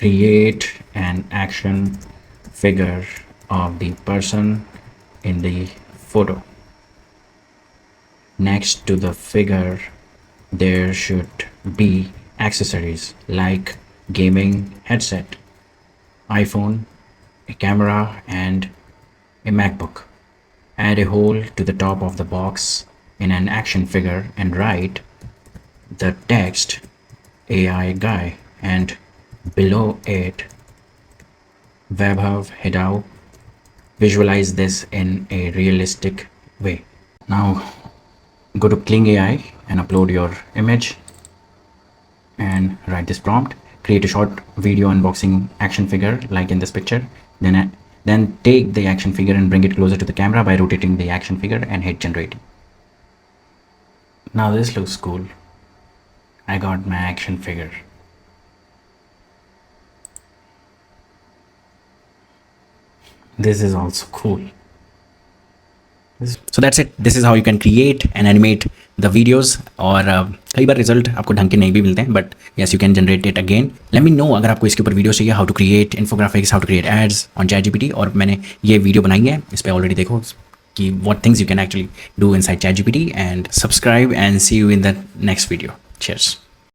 create an action figure of the person in the photo. Next to the figure, there should be accessories like gaming headset, iPhone, a camera, and a MacBook. Add a hole to the top of the box in an action figure and write the text AI guy and below it Vaibhav Hidao. Visualize this in a realistic way. Now go to Kling AI and upload your image and write this prompt. Create a short video unboxing action figure like in this picture. Then take the action figure and bring it closer to the camera by rotating the action figure and hit generate. Now this looks cool. I got my action figure. This is also cool. So that's it. This is how you can create and animate the videos. और कई बार result आपको ढंग के नहीं भी मिलते हैं, but yes you can generate it again. Let me know अगर आपको इसके ऊपर वीडियो चाहिए, how to create infographics, how to create ads on ChatGPT. और मैंने ये वीडियो बनाई है, इस पर ऑलरेडी देखो कि what things you can actually do inside ChatGPT. And subscribe and see you in the next video. Cheers.